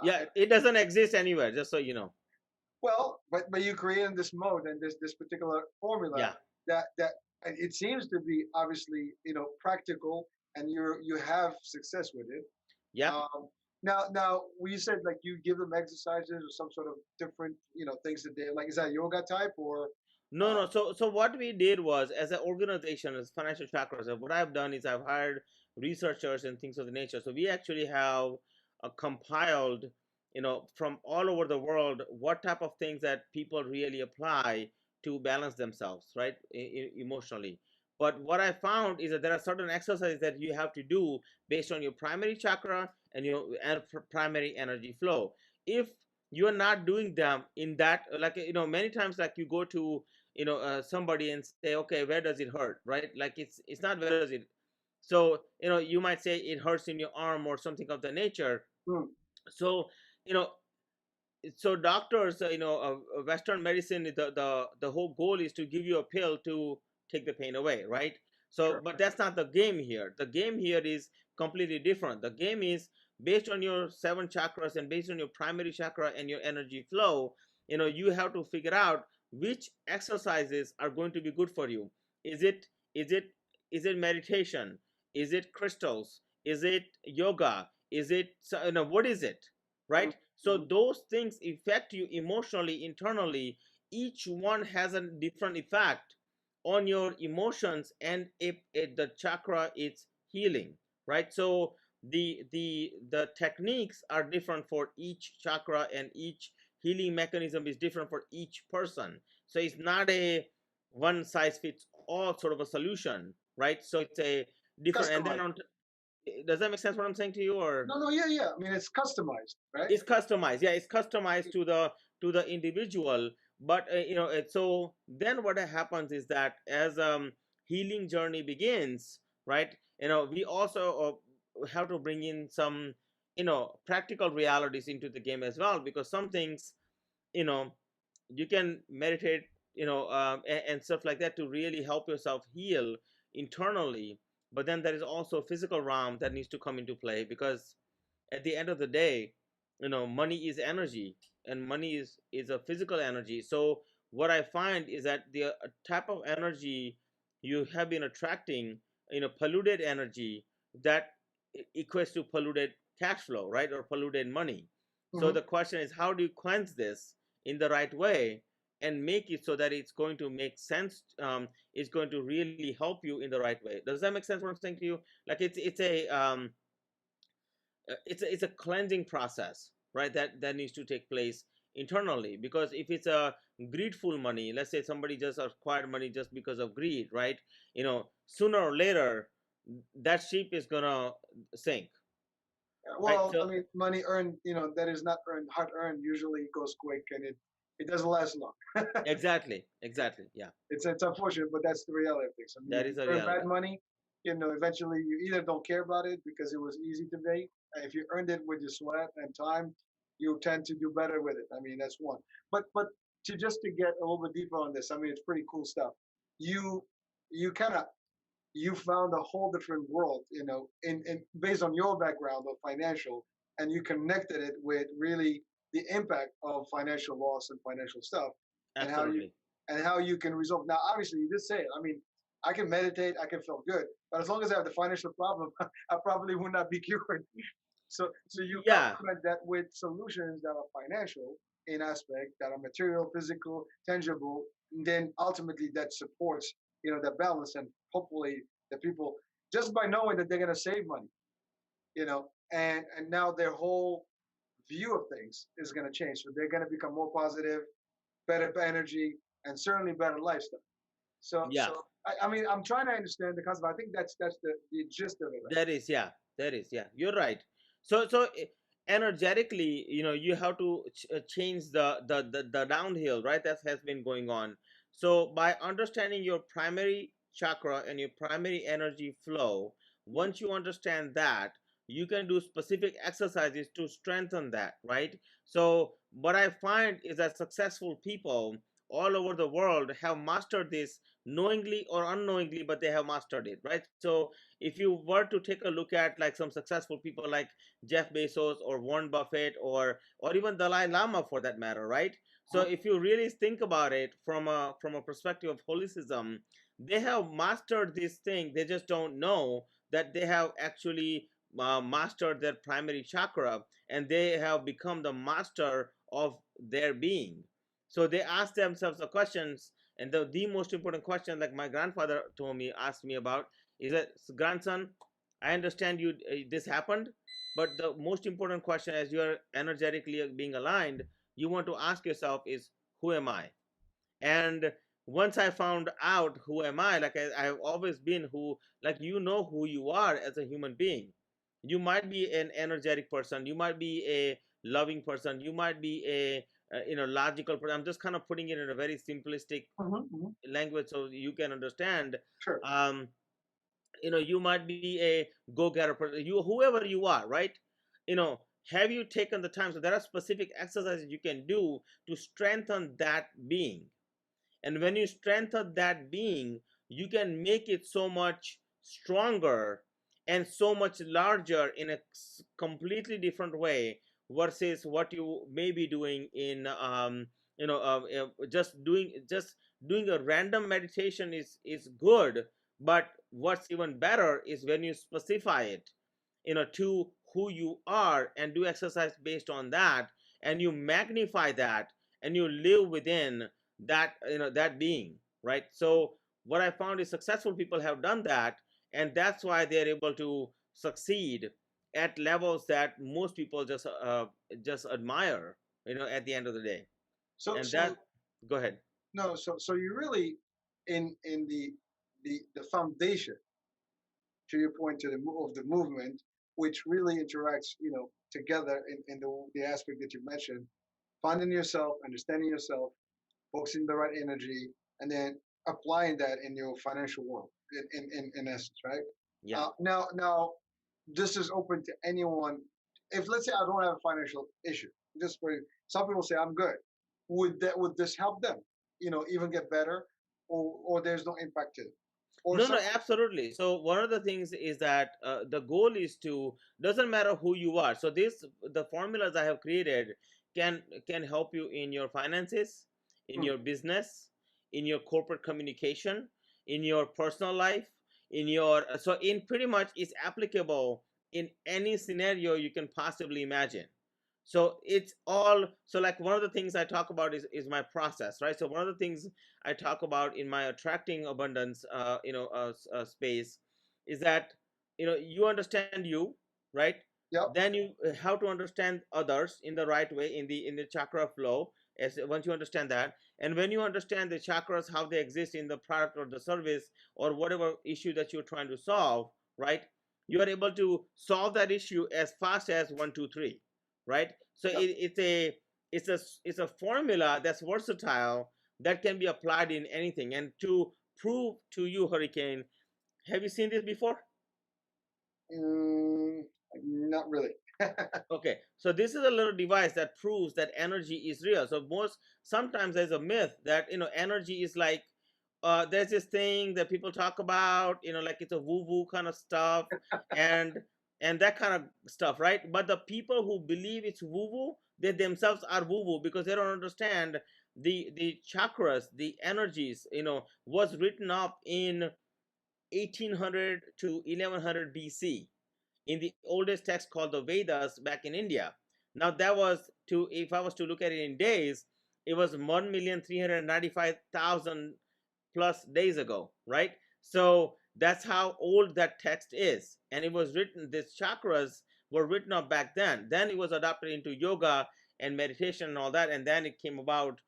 Yeah, uh, it doesn't exist anywhere, just so you know. well, but you created this mode and this particular formula Yeah. that and it seems to be obviously practical, and you have success with it. Yeah. Now we said like you give them exercises or some sort of different things that they like. Is that yoga type or? No, Uh, no. So what we did was, as an organization, as Financial Chakras, what I've done is I've hired researchers and things of the nature. So we actually have compiled, from all over the world, what type of things that people really apply to balance themselves, right, emotionally. But what I found is that there are certain exercises that you have to do based on your primary chakra and your primary energy flow. If you're not doing them in that, like, many times, like, you go to somebody and say, okay, where does it hurt, right? Like, it's not where does it. So you might say it hurts in your arm or something of the nature. hmm, So you know so doctors, Western medicine, the whole goal is to give you a pill to take the pain away, right? So, sure. but that's not the game here. The game here is completely different. The game is based on your seven chakras and based on your primary chakra and your energy flow. You have to figure out which exercises are going to be good for you. Is it is it is it meditation? Is it crystals? Is it yoga? Is it, what is it, Hmm, right? So hmm, those things affect you emotionally, internally. Each one has a different effect on your emotions, and if the chakra is healing, right? So the techniques are different for each chakra, and each healing mechanism is different for each person. So it's not a one size fits all sort of a solution, right? So it's a different. And then customized. does that make sense what I'm saying to you, or? No, no, yeah, yeah. I mean, it's customized, right? It's customized, yeah, it's customized to the individual. But so then what happens is that, as healing journey begins, right, we also have to bring in some practical realities into the game as well, because some things, you know you can meditate, and stuff like that, to really help yourself heal internally. But then there is also physical realm that needs to come into play, because at the end of the day, money is energy, and money is a physical energy. So what I find is that the type of energy you have been attracting, polluted energy, that equates to polluted cash flow, right, or polluted money. So Hmm. the question is, how do you cleanse this in the right way, and make it so that it's going to make sense, it's going to really help you in the right way. Does that make sense what I'm saying to you? Like, it's a cleansing process, right, that needs to take place internally. Because if it's a greedful money, let's say somebody just acquired money just because of greed, right, sooner or later that ship is gonna sink, right? Well, So I mean, money earned, that is not earned, hard earned, usually goes quick, and it doesn't last long. exactly, exactly, yeah, It's unfortunate, but that's the reality of things. I mean, that if you is a earn bad reality. money, eventually you either don't care about it because it was easy to make. If you earned it with your sweat and time, you tend to do better with it. I mean, that's one. But to just to get a little bit deeper on this, I mean, it's pretty cool stuff. You you kind of you found a whole different world, in based on your background of financial, and you connected it with really the impact of financial loss and financial stuff, and how you Absolutely. and how you can resolve. Now, obviously, you did say it. I mean, I can meditate, I can feel good, but as long as I have the financial problem, I probably would not be cured. So you Yeah, complement that with solutions that are financial in aspect, that are material, physical, tangible, and then ultimately that supports the balance, and hopefully the people, just by knowing that they're going to save money, and now their whole view of things is going to change. So they're going to become more positive, better energy, and certainly better lifestyle. So yeah. so I mean, I'm trying to understand the concept. I think that's the gist of it, right? That is, yeah, that is, yeah. You're right. So energetically, you have to change the downhill, right? That has been going on. So by understanding your primary chakra and your primary energy flow, Mhm. once you understand that, you can do specific exercises to strengthen that, right? So what I find is that successful people all over the world have mastered this knowingly or unknowingly, but they have mastered it, right? So if you were to take a look at like some successful people like Jeff Bezos or Warren Buffett or even Dalai Lama for that matter, right? So Uh-huh. if you really think about it from a perspective of holism, they have mastered this thing. They just don't know that they have actually mastered their primary chakra, and they have become the master of their being. So they ask themselves the questions, and the most important question, like my grandfather told me, asked me about, is that, grandson, I understand you, this happened, but the most important question, as you are energetically being aligned, you want to ask yourself is, who am I? And once I found out who am I, like I've always been who, like, who you are as a human being. You might be an energetic person, you might be a loving person, you might be a logical person. I'm just kind of putting it in a very simplistic Mhm. language so you can understand. Sure. um you might be a go-getter person, you, whoever you are, right? you know have you taken the time? So there are specific exercises you can do to strengthen that being, and when you strengthen that being, you can make it so much stronger and so much larger in a completely different way versus what you may be doing in just doing a random meditation is good, but what's even better is when you specify it to who you are and do exercise based on that, and you magnify that, and you live within that being, right? So what I found is successful people have done that, and that's why they're able to succeed at levels that most people just admire, at the end of the day. So And that, so go ahead. no, so you really, in the foundation, to your point, to of the movement, which really interacts, together in the aspect that you mentioned, finding yourself, understanding yourself, focusing the right energy, and then applying that in your financial world, in essence, right? Yeah. Now, this is open to anyone. If, let's say, I don't have a financial issue, just for some people say I'm good, would this help them, even get better, or there's no impact to it, or No, no, some. absolutely. So one of the things is that the goal is to, doesn't matter who you are. So this, the formulas I have created can help you in your finances, in Hmm. your business, in your corporate communication, in your personal life, in your so in pretty much is applicable in any scenario you can possibly imagine. So it's all, so like one of the things I talk about is my process, right? So one of the things I talk about in my attracting abundance space is that you understand you, right? Yep. Then you have to understand others in the right way, in the chakra flow. As once you understand that, and when you understand the chakras, how they exist in the product or the service or whatever issue that you're trying to solve, right? You are able to solve that issue as fast as 1 2 3, right? So Yep. it's a formula that's versatile, that can be applied in anything. And to prove to you, Hurricane, have you seen this before? Mm, Not really. Okay, so this is a little device that proves that energy is real. So sometimes there's a myth that energy is like there's this thing that people talk about, like it's a woo woo kind of stuff, and that kind of stuff, right? But the people who believe it's woo woo, they themselves are woo woo because they don't understand the chakras, the energies. Was written up in 1800 to 1100 BC in the oldest text called the Vedas back in India. Now that was if I was to look at it in days, it was 1,395,000 plus days ago, right? So that's how old that text is. And it was written, these chakras were written up back then. Then it was adopted into yoga and meditation and all that. And then it came about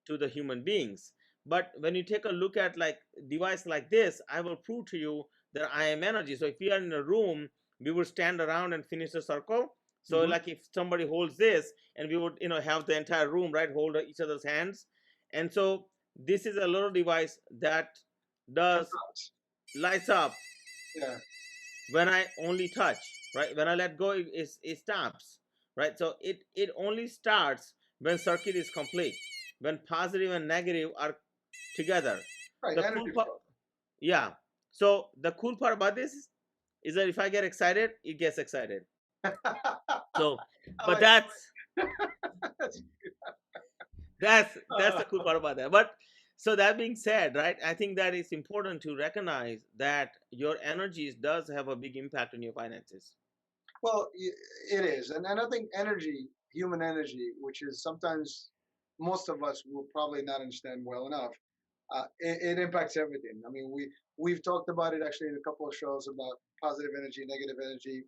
to the human beings. But when you take a look at like device like this, I will prove to you that I am energy. So if we are in a room, we would stand around and finish a circle. So Hmm. like if somebody holds this and we would have the entire room, right, hold each other's hands. And so this is a little device that does lights up Yeah. when I only touch, right? When I let go, it stops, right? So it only starts when circuit is complete, when positive and negative are together. Right. The cool Energy part, flow. yeah. So the cool part about this is that if I get excited, it gets excited. So, I but like. That's, that's the cool part about that. But so that being said, right, I think that it's important to recognize that your energies does have a big impact on your finances. well, it is, and I think energy, human energy, which is sometimes most of us will probably not understand well enough. It impacts everything. I mean, we've talked about it actually in a couple of shows about positive energy, negative energy.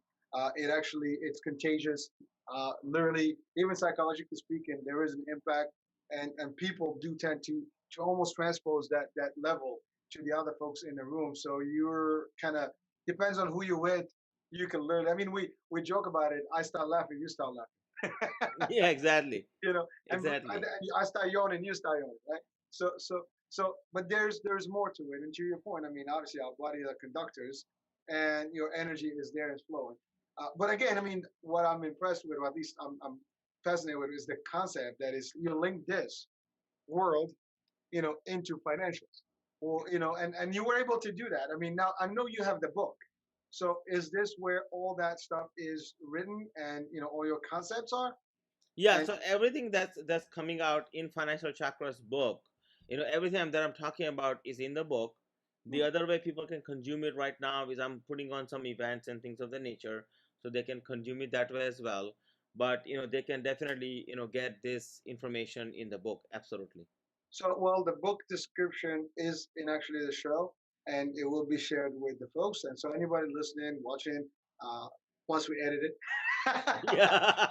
It's contagious. Literally, even psychologically speaking, there is an impact, and people do tend to almost transpose that level to the other folks in the room. So you're kind of depends on who you're with. You can learn. I mean, we joke about it. I start laughing, you start laughing. Yeah, exactly. you know, and Exactly. I start yawning, you start yawning, right? But there's more to it. And to your point, I mean, obviously our body are conductors, and your energy is there and flowing. But again, I mean, what I'm impressed with, or at least I'm fascinated with, is the concept that is you link this world, into financials, or and you were able to do that. I mean, now I know you have the book. So is this where all that stuff is written, and all your concepts are? Yeah, And so everything that's coming out in Financial Chakras book, everything that I'm talking about is in the book. The other way people can consume it right now is I'm putting on some events and things of the nature, so they can consume it that way as well. But they can definitely get this information in the book. Absolutely. So, well, the book description is in actually the show, and it will be shared with the folks. And so, anybody listening, watching, uh, once we edit it, Yeah.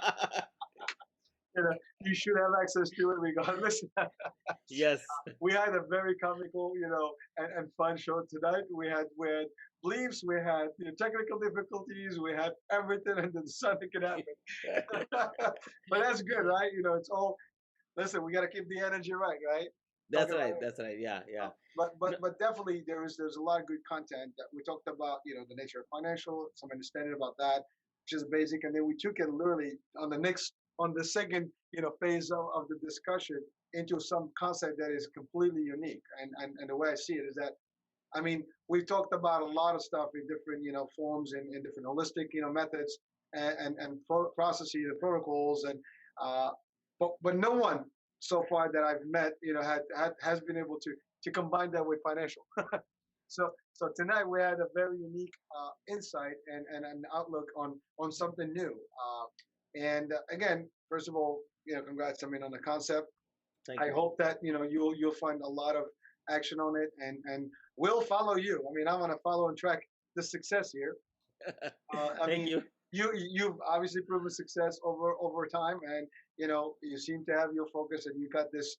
you should have access to it regardless. Yes. We had a very comical, and fun show tonight. We had bleeps, we had technical difficulties, we had everything under the sun that could happen. But that's good, right? It's all. Listen, we got to keep the energy right, right? That's Talking about right. That's right. Yeah. Yeah. but No, but but definitely there's a lot of good content that we talked about. The nature of financial, some understanding about that, which is basic, and then we took it literally on the second phase of the discussion into some concept that is completely unique. And the way I see it is that, I mean, we've talked about a lot of stuff in different forms and in different holistic methods and processes and protocols, and uh, but no one so far that I've met has been able to combine that with financial. So tonight we had a very unique insight and an outlook on something new. And again, first of all, congrats, I mean, on the concept. thank I you. hope that you'll find a lot of action on it, and we'll follow you. I mean, I want to follow and track the success here. I Thank mean, you. you've obviously proven success over time, and you seem to have your focus, and you got this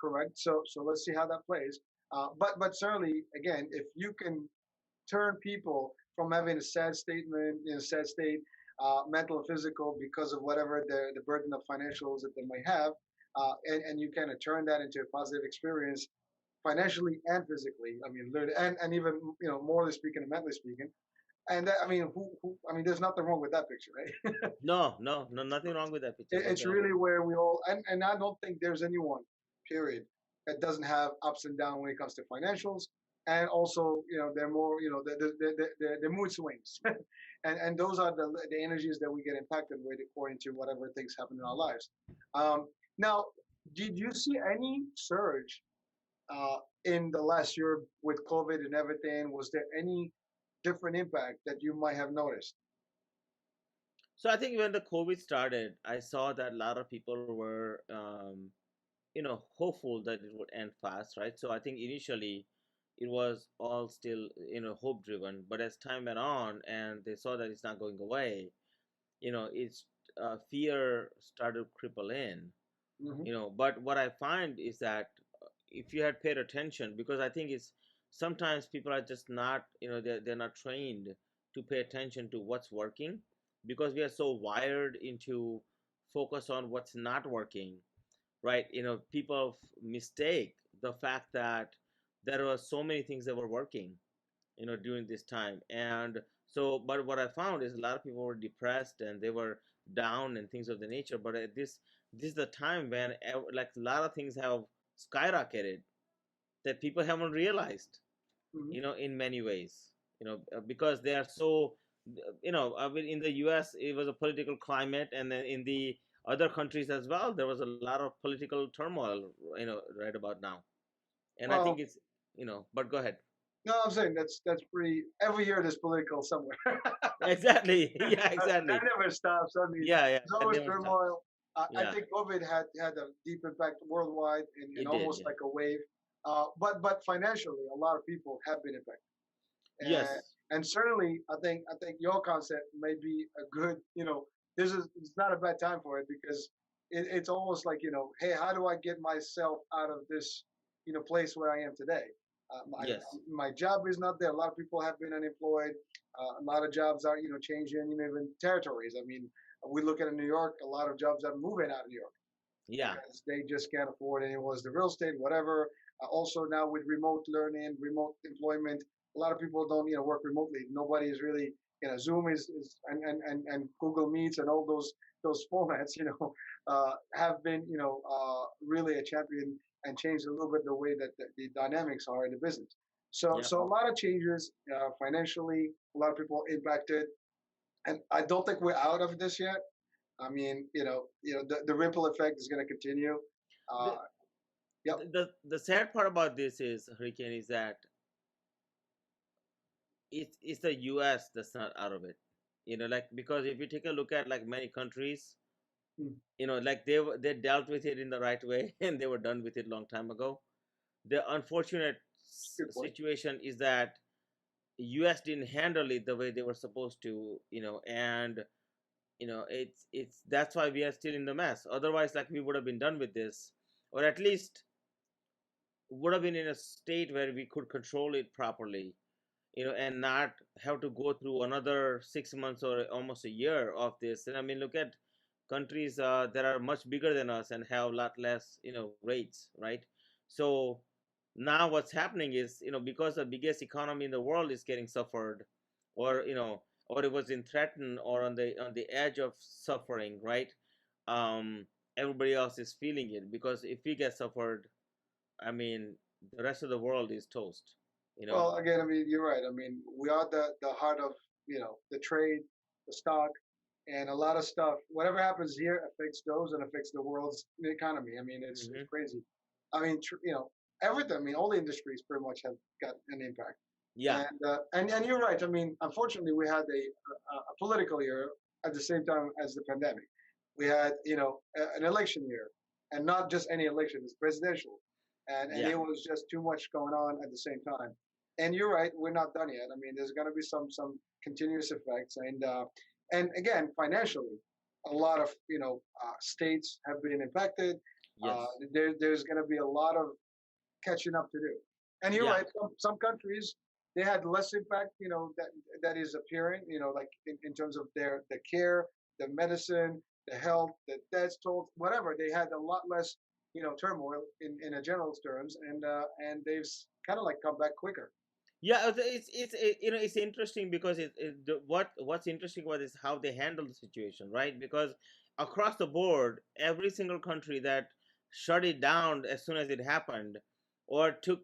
correct. So let's see how that plays. But certainly, again, if you can turn people from having a sad statement in a sad state, mental or physical, because of whatever the burden of financials that they might have, and you kind of turn that into a positive experience financially and physically. I mean, and even morally speaking and mentally speaking. And that, I mean, I mean, there's nothing wrong with that picture, right? No, no, no, nothing wrong with that picture It's whatsoever. really where we all, and I don't think there's anyone, period, that doesn't have ups and downs when it comes to financials. And also, they're more, the mood swings. And those are the energies that we get impacted with according to whatever things happen in our lives. Now, did you see any surge in the last year with COVID and everything? Was there any different impact that you might have noticed? So I think when the COVID started, I saw that a lot of people were, hopeful that it would end fast, right? So I think initially it was all still, hope driven. But as time went on and they saw that it's not going away, it's fear started to cripple in, Hmm. But what I find is that if you had paid attention, because I think it's sometimes people are just not, they're not trained to pay attention to what's working, because we are so wired into focus on what's not working, right? People mistake the fact that there were so many things that were working, during this time. And so, but what I found is a lot of people were depressed and they were down and things of the nature. But at this is the time when like a lot of things have skyrocketed that people haven't realized, Hmm. in many ways, because they are so, I mean, in the US it was a political climate, and then in the other countries as well there was a lot of political turmoil, right about now. And I think Well, it's, but go ahead. no, I'm saying that's pretty. Every year there's political somewhere. Exactly. Yeah, That exactly. never stops. I mean, Yeah, yeah, there's that always never stops. turmoil. I Yeah, think COVID had a deep impact worldwide and it did. almost Yeah. like a wave. But financially, a lot of people have been affected. Yes. And certainly, I think your concept may be a good. This is it's not a bad time for it because it's almost like hey, how do I get myself out of this place where I am today? Yes. My job is not there. A lot of people have been unemployed. A lot of jobs are changing. Even territories. I mean, we look at New York. A lot of jobs are moving out of New York Yeah. because they just can't afford it. It was the real estate, whatever. Also now with remote learning, remote employment, a lot of people don't work remotely. Nobody is really Zoom is and Google Meets and all those formats have been really a champion and changed a little bit the way that the dynamics are in the business. Yep. So a lot of changes financially, a lot of people impacted, and I don't think we're out of this yet. I mean, the ripple effect is going to continue. Uh, The, yep. the sad part about this is, Hurricane, is that it's the US that's not out of it. Like, because if you take a look at like many countries, Mm. like they dealt with it in the right way and they were done with it long time ago. The unfortunate Good point. situation is that US didn't handle it the way they were supposed to, and it's that's why we are still in the mess. Otherwise, like, we would have been done with this, or at least would have been in a state where we could control it properly, and not have to go through another 6 months or almost a year of this. And I mean, look at countries that are much bigger than us and have a lot less, rates, right? So now what's happening is, because the biggest economy in the world is getting suffered, or or it was in threatened or on the edge of suffering, right? um Everybody else is feeling it, because if we get suffered, I mean, the rest of the world is toast, you know Well, again, I mean, you're right. I mean, we are the heart of the trade, the stock, and a lot of stuff. Whatever happens here affects those and affects the world's economy. I mean, it's hmm crazy. I mean, everything. I mean, all the industries pretty much have got an impact. yeah. And you're right. I mean, unfortunately, we had a political year at the same time as the pandemic. We had an election year, and not just any election; it's presidential, and Yeah. it was just too much going on at the same time. And you're right, we're not done yet. I mean, there's going to be some continuous effects, and again, financially, a lot of states have been impacted. Yes. There's going to be a lot of catching up to do. And you're Yeah. right. Some countries they had less impact. That is appearing. Like in terms of the care, the medicine, the health, the death toll, whatever. They had a lot less turmoil in a general terms, and they've kind of like come back quicker. Yeah, it's interesting because what's interesting about is how they handle the situation, right? Because across the board, every single country that shut it down as soon as it happened, or took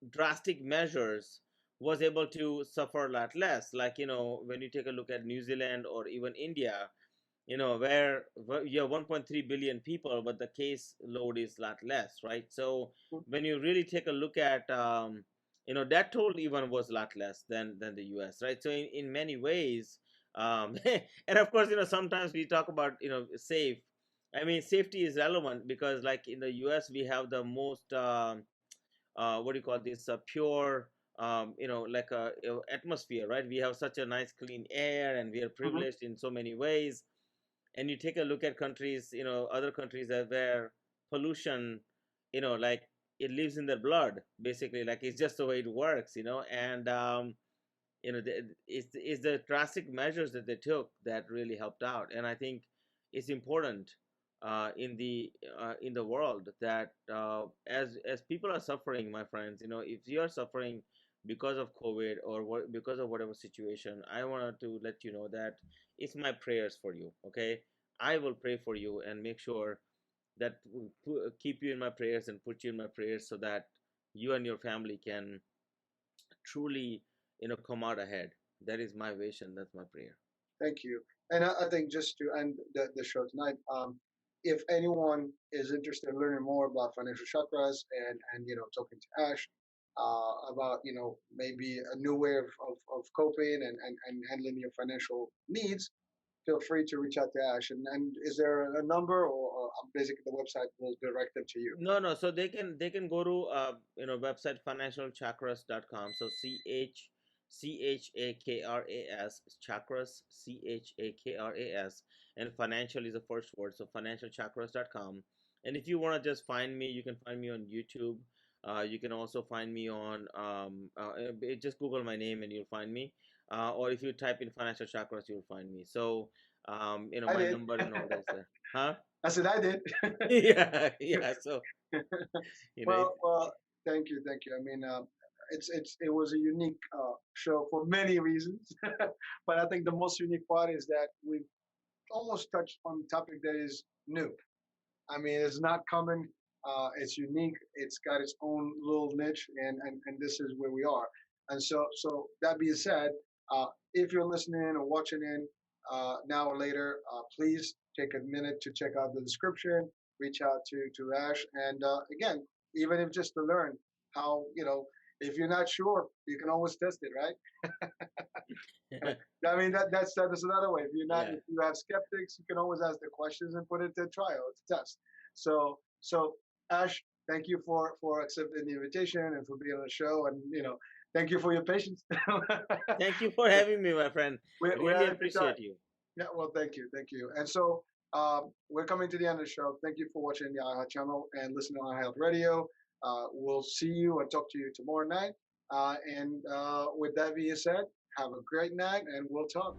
drastic measures, was able to suffer a lot less. Like, when you take a look at New Zealand or even India, where you have 1.3 billion people, but the case load is a lot less, right? So when you really take a look at, that toll even was a lot less than the US, right? So in many ways, and of course, sometimes we talk about, safe. I mean, safety is relevant because, like, in the US, we have the most, what do you call this, pure, like a, atmosphere, right? We have such a nice clean air, and we are Hmm. privileged in so many ways. And you take a look at countries, other countries where pollution, like, it lives in their blood, basically, like, it's just the way it works, and it's the drastic measures that they took that really helped out. And I think it's important, in the world, that, as people are suffering, my friends, if you are suffering because of COVID, or because of whatever situation, I wanted to let you know that it's my prayers for you. Okay, I will pray for you and make sure that keep you in my prayers and put you in my prayers, so that you and your family can truly, come out ahead. That is my wish, and that's my prayer. Thank you. And I think just to end the show tonight, if anyone is interested in learning more about financial chakras and talking to Ash about maybe a new way of coping and handling your financial needs, feel free to reach out to Ash. And is there a number, or basically the website will direct them to you? No, no. So they can go to, website financialchakras.com. So CHAKRAS, chakras, CHAKRAS, and financial is the first word. So financialchakras.com. And if you want to just find me, you can find me on YouTube. You can also find me on, just Google my name and you'll find me. Or if you type in financial chakras, you'll find me. So, I my did. number and all that stuff. Huh? I said I did. Yeah, yeah. So, it, Well, thank you. I mean, it was a unique show for many reasons, but I think the most unique part is that we almost touched on a topic that is new. I mean, it's not common. It's unique. It's got its own little niche, and this is where we are. And so that being said, if you're listening or watching in now or later, please take a minute to check out the description. Reach out to Ash, and again, even if just to learn how if you're not sure, you can always test it, right? I mean that's another way. If you're not, yeah. if you have skeptics, you can always ask the questions and put it to trial, to test. So Ash, thank you for accepting the invitation and for being on the show, and thank you for your patience. Thank you for having me, my friend. We Really had a good time. appreciate you. Yeah, well, thank you. And so we're coming to the end of the show. Thank you for watching the iHeart channel and listening on iHeart Radio. We'll see you and talk to you tomorrow night. And with that being said, have a great night, and we'll talk.